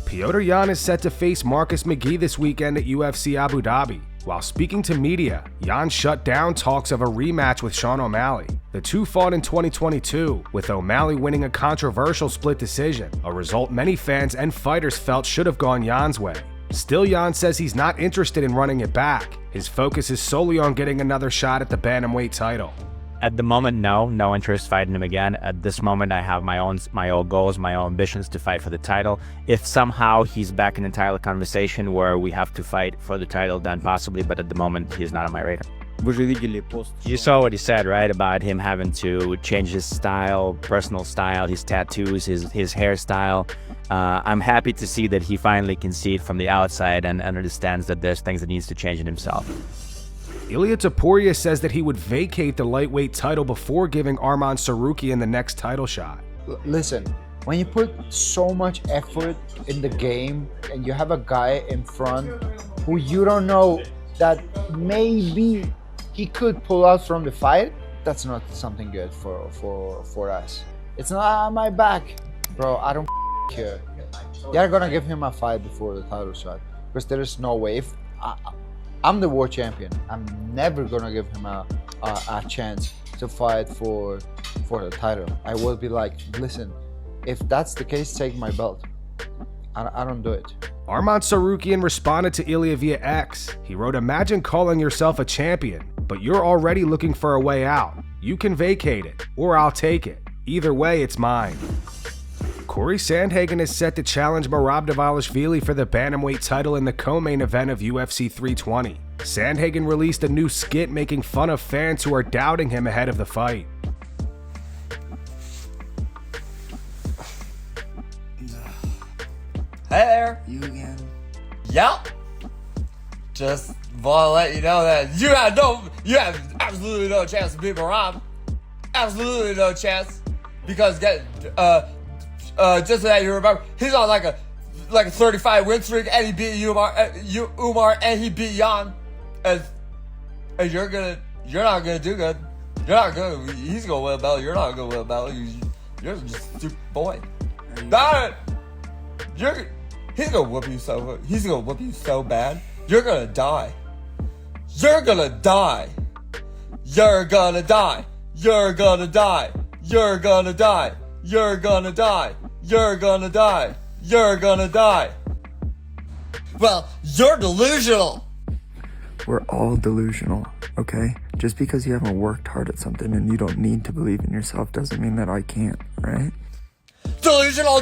Petr Yan is set to face Marcus McGee this weekend at UFC Abu Dhabi. While speaking to media, Yan shut down talks of a rematch with Sean O'Malley. The two fought in 2022, with O'Malley winning a controversial split decision, a result many fans and fighters felt should have gone Yan's way. Still, Yan says he's not interested in running it back. His focus is solely on getting another shot at the bantamweight title. At the moment, no interest fighting him again. At this moment, I have my own goals, my own ambitions to fight for the title. If somehow he's back in the title conversation where we have to fight for the title, then possibly, but at the moment, he's not on my radar. You saw what he said, right, about him having to change his style, personal style, his tattoos, his hairstyle. I'm happy to see that he finally can see it from the outside and understands that there's things that needs to change in himself. Ilia Topuria says that he would vacate the lightweight title before giving Arman Tsarukyan the next title shot. Listen, when you put so much effort in the game and you have a guy in front who you don't know that maybe he could pull out from the fight, that's not something good for us. It's not on my back, bro. I don't care. They're gonna give him a fight before the title shot because there is no way. I'm the world champion. I'm never gonna give him a chance to fight for the title. I will be like, listen, if that's the case, take my belt. I don't do it. Arman Tsarukyan responded to Ilia via X. He wrote, "Imagine calling yourself a champion, but you're already looking for a way out. You can vacate it, or I'll take it. Either way, it's mine." Cory Sandhagen is set to challenge Merab Dvalishvili for the bantamweight title in the co-main event of UFC 320. Sandhagen released a new skit making fun of fans who are doubting him ahead of the fight. Hey there. You again? Yep. Just want to let you know that you have absolutely no chance to beat Merab. Absolutely no chance. Because just so that you remember, he's on like a 35 win streak, and he beat Umar, and he beat Yan, and you're not gonna do good. You're not gonna. He's gonna win a belt. You're not gonna win a belt. You're just a stupid boy. Darren, he's gonna whoop you so. He's gonna whoop you so bad. You're gonna die. You're gonna die. You're gonna die. You're gonna die. You're gonna die. You're gonna die. You're gonna die. You're gonna die. Well, you're delusional. We're all delusional, okay? Just because you haven't worked hard at something and you don't need to believe in yourself doesn't mean that I can't, right? Delusional.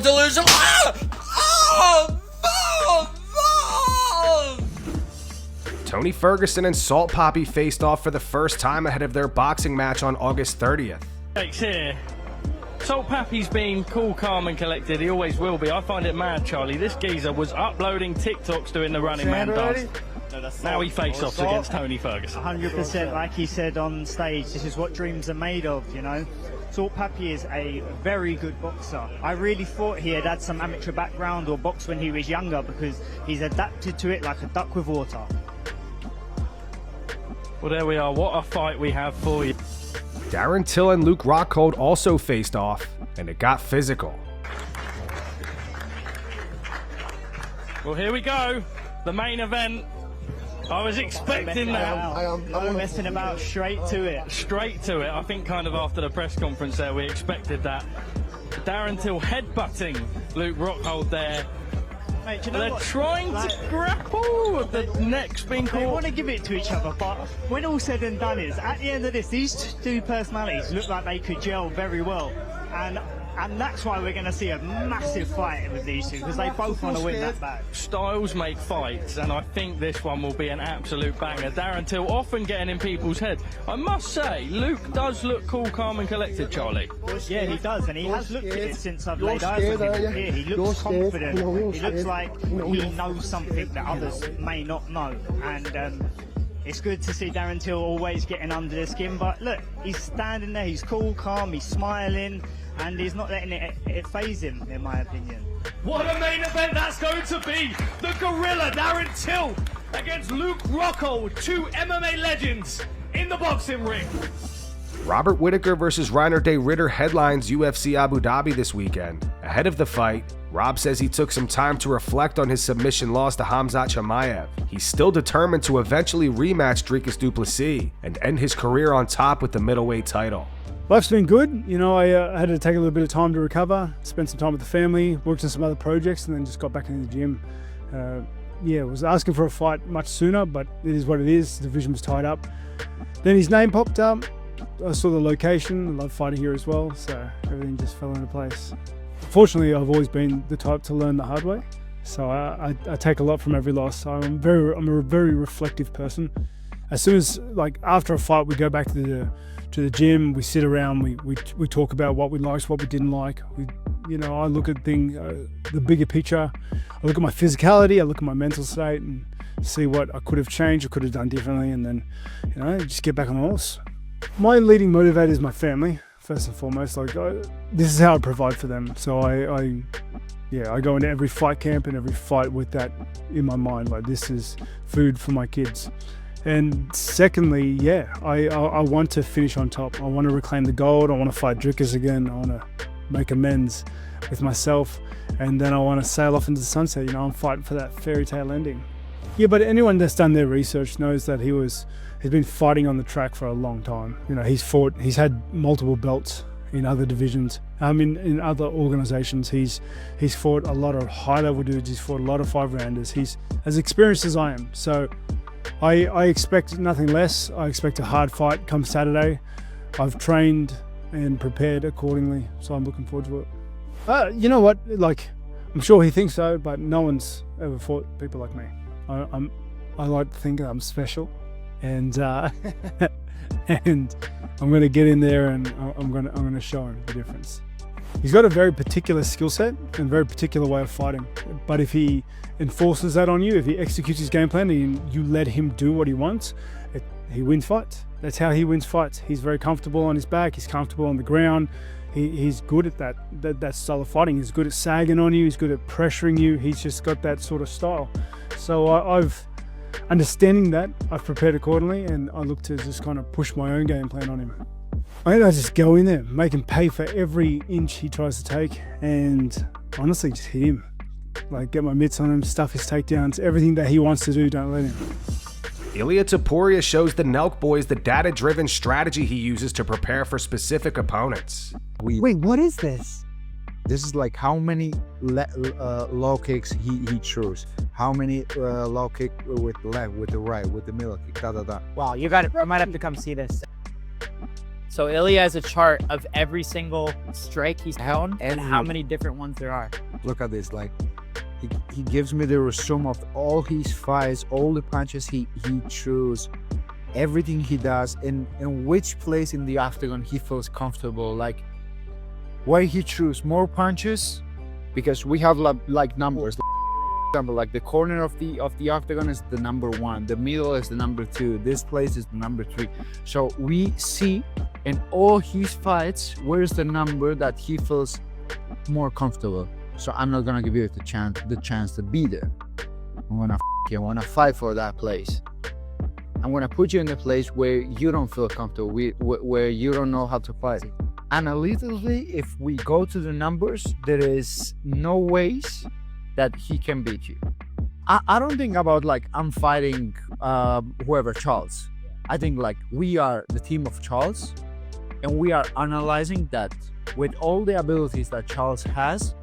Ah! Oh, no! Tony Ferguson and Salt Papi faced off for the first time ahead of their boxing match on August 30th. Thanks here. Salt Papi's been cool, calm and collected. He always will be. I find it mad, Charlie. This geezer was uploading TikToks doing the running man dance. Now he face-offs against Tony Ferguson. 100%, like he said on stage, this is what dreams are made of, you know. Salt Papi is a very good boxer. I really thought he had some amateur background or boxed when he was younger because he's adapted to it like a duck with water. Well, there we are. What a fight we have for you. Darren Till and Luke Rockhold also faced off, and it got physical. Well, here we go. The main event. I was expecting that. I'm messing about straight to it. Straight to it. I think kind of after the press conference there, we expected that. Darren Till headbutting Luke Rockhold there. Mate, do you know They're what? trying to grapple. The neck's been caught. They want to give it to each other, but when all said and done is, at the end of this, these two personalities look like they could gel very well. And that's why we're going to see a massive fight with these two, because they both want to win that back. Styles make fights, and I think this one will be an absolute banger. Darren Till often getting in people's heads. I must say, Luke does look cool, calm and collected, Charlie. Yeah, he does, and he has looked at it since I've laid eyes on him here. He looks confident. He looks like he knows something that others may not know. And it's good to see Darren Till always getting under the skin, but look, he's standing there, he's cool, calm, he's smiling, and he's not letting it faze him, in my opinion. What a main event that's going to be! The gorilla Darren Till against Luke Rockhold, two MMA legends in the boxing ring. Robert Whittaker vs. Reiner de Ridder headlines UFC Abu Dhabi this weekend. Ahead of the fight, Rob says he took some time to reflect on his submission loss to Khamzat Chimaev. He's still determined to eventually rematch Dricus du Plessis and end his career on top with the middleweight title. Life's been good. You know, I had to take a little bit of time to recover, spend some time with the family, worked on some other projects, and then just got back into the gym. Yeah, was asking for a fight much sooner, but it is what it is. The division was tied up. Then his name popped up. I saw the location. I love fighting here as well, so everything just fell into place. Fortunately, I've always been the type to learn the hard way, so I take a lot from every loss. I'm a very reflective person. As soon as, like, after a fight, we go back to the gym. We sit around. We talk about what we liked, what we didn't like. I look at the bigger picture. I look at my physicality. I look at my mental state and see what I could have changed or could have done differently, and then just get back on the horse. My leading motivator is my family, first and foremost. Like, this is how I provide for them. So I go into every fight camp and every fight with that in my mind. Like, this is food for my kids. And secondly, I want to finish on top. I want to reclaim the gold. I want to fight Dricus again. I want to make amends with myself, and then I want to sail off into the sunset. I'm fighting for that fairy tale ending. Yeah, but anyone that's done their research knows that he's been fighting on the track for a long time. He's had multiple belts in other divisions. In other organizations, he's fought a lot of high-level dudes. He's fought a lot of 5-rounders. He's as experienced as I am. So I expect nothing less. I expect a hard fight come Saturday. I've trained and prepared accordingly, so I'm looking forward to it. You know what? Like, I'm sure he thinks so, but no one's ever fought people like me. I like to think I'm special, and and I'm going to get in there and I'm going to show him the difference. He's got a very particular skill set and a very particular way of fighting, but if he enforces that on you, if he executes his game plan and you let him do what he wants, he wins fights. That's how he wins fights. He's very comfortable on his back. He's comfortable on the ground. He's good at that style of fighting. He's good at sagging on you. He's good at pressuring you. He's just got that sort of style. So understanding that, I've prepared accordingly, and I look to just kind of push my own game plan on him. I just go in there, make him pay for every inch he tries to take, and honestly just hit him. Like, get my mitts on him, stuff his takedowns, everything that he wants to do, don't let him. Ilia Topuria shows the Nelk boys the data-driven strategy he uses to prepare for specific opponents. Wait, what is this? This is like how many low kicks he throws, how many low kick with the left, with the right, with the middle kick, Wow, you might have to come see this. So Ilia has a chart of every single strike he's held and how many different ones there are. Look at this, like, he gives me the resume of all his fights, all the punches he throws, everything he does, and in which place in the octagon he feels comfortable, like why he throws more punches, because we have like numbers. Like the corner of the octagon is the number 1, the middle is the number 2, this place is the number 3. So we see in all his fights where's the number that he feels more comfortable. So I'm not gonna give you the chance to be there. I wanna fight for that place. I'm gonna put you in a place where you don't feel comfortable, where you don't know how to fight. Analytically, if we go to the numbers, there is no ways that he can beat you. I don't think about like I'm fighting whoever, Charles. I think like we are the team of Charles, and we are analyzing that with all the abilities that Charles has,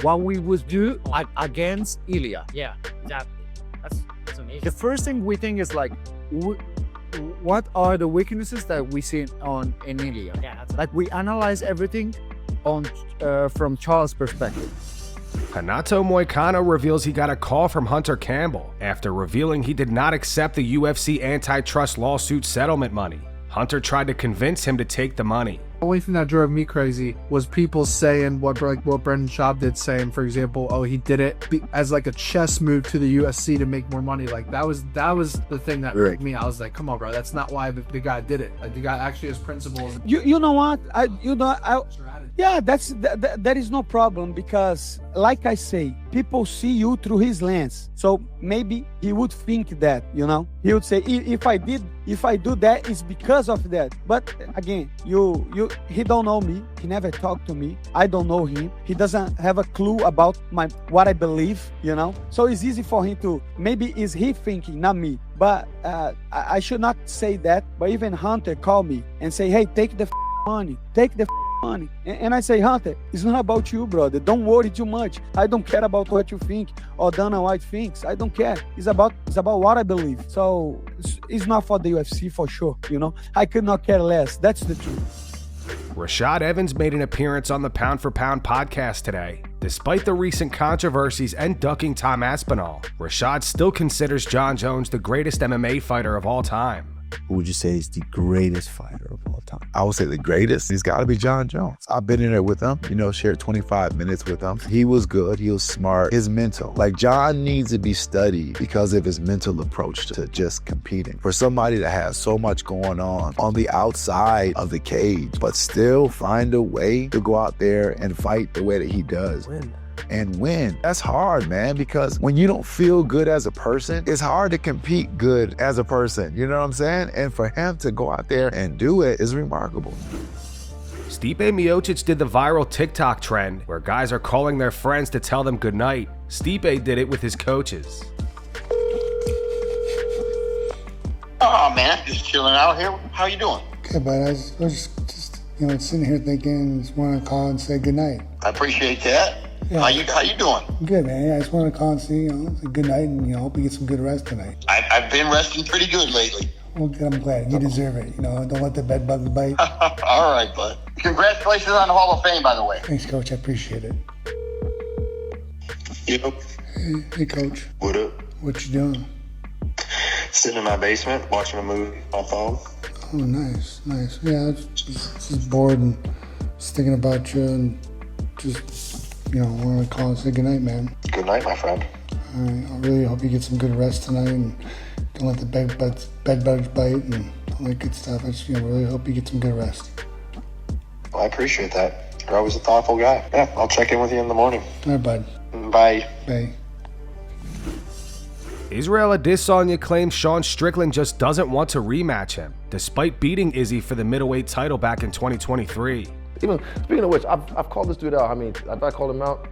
what we would do against Ilia. Yeah, exactly. That's amazing. The first thing we think is like, what are the weaknesses that we see in Ilia? Yeah, that's like we analyze everything on from Charles' perspective. Renato Moicano reveals he got a call from Hunter Campbell after revealing he did not accept the UFC antitrust lawsuit settlement money. Hunter tried to convince him to take the money. The only thing that drove me crazy was people saying what Brendan Schaub did, saying, for example, oh, he did it as like a chess move to the UFC to make more money. Like that was the thing that irked me. I was like, come on, bro, that's not why the guy did it. Like the guy actually has principles. You know what? Yeah, that is no problem, because like I say, people see you through his lens. So maybe he would think that, you know, he would say, if I do that, it's because of that. But again, he don't know me. He never talked to me. I don't know him. He doesn't have a clue about what I believe, you know. So it's easy for him to, maybe is he thinking, not me. But I should not say that. But even Hunter called me and say, hey, take the money. Take the money. And I say, Hunter, it's not about you, brother. Don't worry too much. I don't care about what you think or Dana White thinks. I don't care. It's about what I believe. So it's not for the UFC for sure, you know. I could not care less. That's the truth. Rashad Evans made an appearance on the Pound for Pound podcast today. Despite the recent controversies and ducking Tom Aspinall, Rashad still considers Jon Jones the greatest MMA fighter of all time. Who would you say is the greatest fighter of all time? I would say the greatest. He's got to be Jon Jones. I've been in there with him, you know, shared 25 minutes with him. He was good. He was smart. His mental. Like, Jon needs to be studied because of his mental approach to just competing. For somebody that has so much going on the outside of the cage, but still find a way to go out there and fight the way that he does. And win. That's hard, man, because when you don't feel good as a person, it's hard to compete good as a person. You know what I'm saying? And for him to go out there and do it is remarkable. Stipe Miocic did the viral TikTok trend where guys are calling their friends to tell them goodnight. Stipe did it with his coaches. Oh man, just chilling out here. How you doing? Good, but I was just you know, sitting here thinking, just want to call and say goodnight. I appreciate that. Yeah. How you doing? Good, man. I just want to call and see, you know, say good night, and you know, hope you get some good rest tonight. I've been resting pretty good lately. Well, good, I'm glad. You deserve it. You know, don't let the bed bugs bite. All right, bud. Congratulations on the Hall of Fame, by the way. Thanks, Coach. I appreciate it. Yep. Hey, Coach. What up? What you doing? Sitting in my basement, watching a movie on my phone. Oh, nice. Yeah, I was just bored and just thinking about you and just, you know, I want to call and say goodnight, man. Good night, my friend. All right, I really hope you get some good rest tonight and don't let the bed bugs bite and all that good stuff. I just, you know, really hope you get some good rest. Well, I appreciate that. You're always a thoughtful guy. Yeah, I'll check in with you in the morning. All right, bud. Bye. Bye. Israel Adesanya claims Sean Strickland just doesn't want to rematch him, despite beating Izzy for the middleweight title back in 2023. Even speaking of which, I've called this dude out. I mean, have I called him out?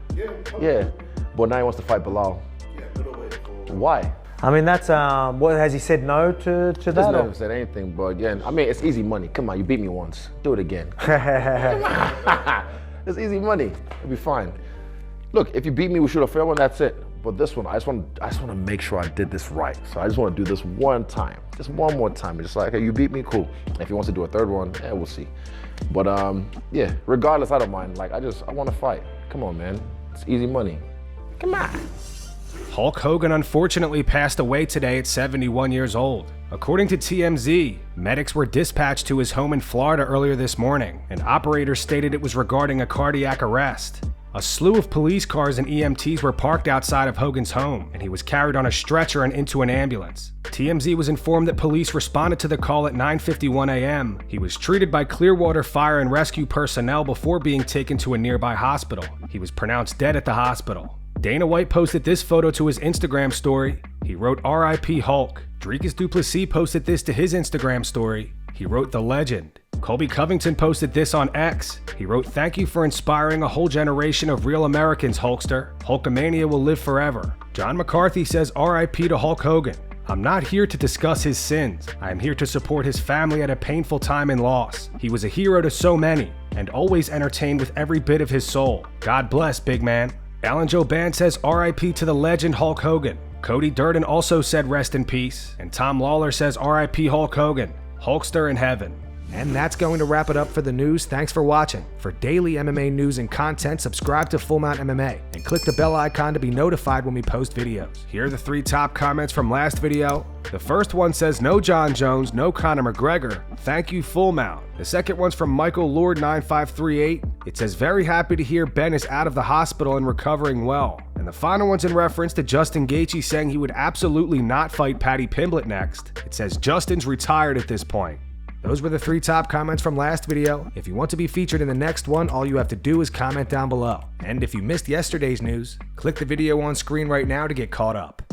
Yeah. But now he wants to fight Bilal. Yeah, middleweight. Why? I mean, that's what has he said no to that? He never said anything. But again, I mean, it's easy money. Come on, you beat me once. Do it again. It's easy money. It'll be fine. Look, if you beat me, we shoot a fair one. That's it. But this one, I just want to make sure I did this right. So I just want to do this one time, just one more time. It's just like, hey, you beat me, cool. If he wants to do a third one, yeah, we'll see. But yeah, regardless, I don't mind. Like, I want to fight. Come on, man. It's easy money. Come on. Hulk Hogan unfortunately passed away today at 71 years old. According to TMZ, medics were dispatched to his home in Florida earlier this morning, and operators stated it was regarding a cardiac arrest. A slew of police cars and EMTs were parked outside of Hogan's home, and he was carried on a stretcher and into an ambulance. TMZ was informed that police responded to the call at 9:51 a.m. He was treated by Clearwater Fire and Rescue personnel before being taken to a nearby hospital. He was pronounced dead at the hospital. Dana White posted this photo to his Instagram story. He wrote RIP Hulk. Dricus du Plessis posted this to his Instagram story. He wrote The Legend. Colby Covington posted this on X. He wrote, "Thank you for inspiring a whole generation of real Americans, Hulkster. Hulkamania will live forever." John McCarthy says RIP to Hulk Hogan. "I'm not here to discuss his sins. I am here to support his family at a painful time and loss. He was a hero to so many, and always entertained with every bit of his soul. God bless, big man." Alan Joe Band says RIP to the legend Hulk Hogan. Cody Durden also said rest in peace, and Tom Lawler says RIP Hulk Hogan. Hulkster in heaven. And that's going to wrap it up for the news. Thanks for watching. For daily MMA news and content, subscribe to Full Mount MMA and click the bell icon to be notified when we post videos. Here are the 3 top comments from last video. The first one says, "No Jon Jones, no Conor McGregor. Thank you, Full Mount." The second one's from Michael Lord 9538. It says, "Very happy to hear Ben is out of the hospital and recovering well." And the final one's in reference to Justin Gaethje saying he would absolutely not fight Paddy Pimblett next. It says, "Justin's retired at this point." Those were the 3 top comments from last video. If you want to be featured in the next one, all you have to do is comment down below. And if you missed yesterday's news, click the video on screen right now to get caught up.